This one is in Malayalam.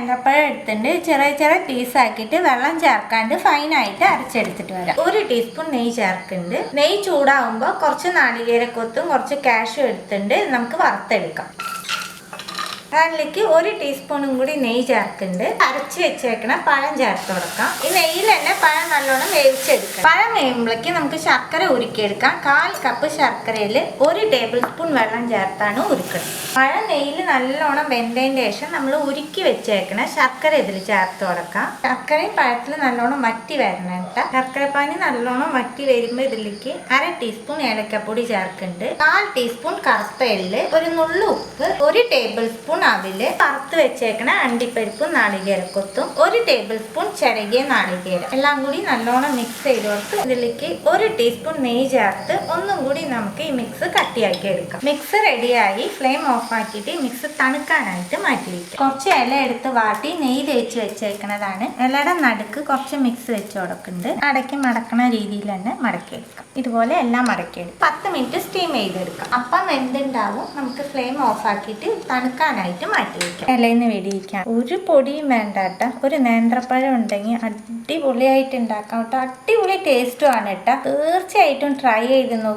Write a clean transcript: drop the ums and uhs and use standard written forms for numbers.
നേന്ത്രപ്പഴം എടുത്തിട്ട് ചെറിയ ചെറിയ പീസാക്കിയിട്ട് വെള്ളം ചേർക്കാണ്ട് ഫൈനായിട്ട് അരച്ചെടുത്തിട്ട് വരാം. 1 ടീസ്പൂൺ നെയ്യ് ചേർക്കുന്നുണ്ട്. നെയ്യ് ചൂടാവുമ്പോൾ കുറച്ച് നാളികേരക്കൊത്തും കുറച്ച് കാഷ്യൂ എടുത്തിട്ട് നമുക്ക് വറുത്തെടുക്കാം. അതിലേക്ക് 1 ടീസ്പൂണും കൂടി നെയ്യ് ചേർക്കുന്നുണ്ട്. അരച്ച് വെച്ചേക്കണ പഴം ചേർത്ത് കൊടുക്കാം. ഈ നെയ്യിൽ തന്നെ പഴം നല്ലോണം വേവിച്ചെടുക്കാം. പഴം വേവുമ്പോഴേക്ക് നമുക്ക് ശർക്കര ഉരുക്കിയെടുക്കാം. 1/4 കപ്പ് ശർക്കരയിൽ 1 ടേബിൾ സ്പൂൺ വെള്ളം ചേർത്താണ് ഉരുക്കുന്നത്. പഴം നെയ്യിൽ നല്ലോണം വെന്തതിന് ശേഷം നമ്മൾ ഉരുക്കി വെച്ചേക്കണ ശർക്കര ഇതിൽ ചേർത്ത് കൊടുക്കാം. ശർക്കരയും പഴത്തിൽ നല്ലോണം വറ്റി വരണം കേട്ടോ. ശർക്കരപ്പാനി നല്ലോണം വറ്റി വരുമ്പോൾ ഇതിലേക്ക് 1/2 ടീസ്പൂൺ ഏലക്കപ്പൊടി ചേർക്കുന്നുണ്ട്. 1/4 ടീസ്പൂൺ കറുത്ത എള്ള്, ഒരു നുള്ളു ഉപ്പ്, 1 ടേബിൾ സ്പൂൺ അവില്, വറുത്ത് വെച്ചേക്കണ അണ്ടിപ്പരിപ്പും നാളികേരക്കൊത്തും, 1 ടേബിൾ സ്പൂൺ ചിരകിയ നാളികേരം എല്ലാം കൂടി നല്ലോണം മിക്സ് ചെയ്ത് കൊടുത്ത് ഇതിലേക്ക് 1 ടീസ്പൂൺ നെയ്യ് ചേർത്ത് ഒന്നും കൂടി നമുക്ക് ഈ മിക്സ് കട്ടിയാക്കി എടുക്കാം. മിക്സ് റെഡിയായി. ഫ്ലെയിം ഓഫ് ആക്കിയിട്ട് മിക്സ് തണുക്കാനായിട്ട് മാറ്റി വയ്ക്കാം. കുറച്ച് ഇല എടുത്ത് വാട്ടി നെയ്യ് തേച്ച് വെച്ചേക്കണതാണ്. ഇലയുടെ നടുക്ക് കുറച്ച് മിക്സ് വെച്ച് കൊടുക്കുന്നുണ്ട്. അടക്കി മടക്കണ രീതിയിൽ തന്നെ മടക്കിയെടുക്കാം. ഇതുപോലെ എല്ലാം മടക്കിയെടുക്കാം. 10 മിനിറ്റ് സ്റ്റീം ചെയ്തെടുക്കാം. അപ്പം എന്തുണ്ടാവും, നമുക്ക് ഫ്ലെയിം ഓഫ് ആക്കിയിട്ട് തണുക്കാനായിട്ട് മാറ്റി വയ്ക്കാം. ഇലയിന്ന് വെടിയിക്കാം. ഒരു പൊടിയും വേണ്ട കേട്ടോ. ഒരു നേന്ത്രപ്പഴം ഉണ്ടെങ്കിൽ അടിപൊളിയായിട്ട് ഉണ്ടാക്കാം കേട്ടോ. അടിപൊളി ടേസ്റ്റും ആണ് കേട്ടോ. തീർച്ചയായിട്ടും ട്രൈ ചെയ്ത് നോക്കുക.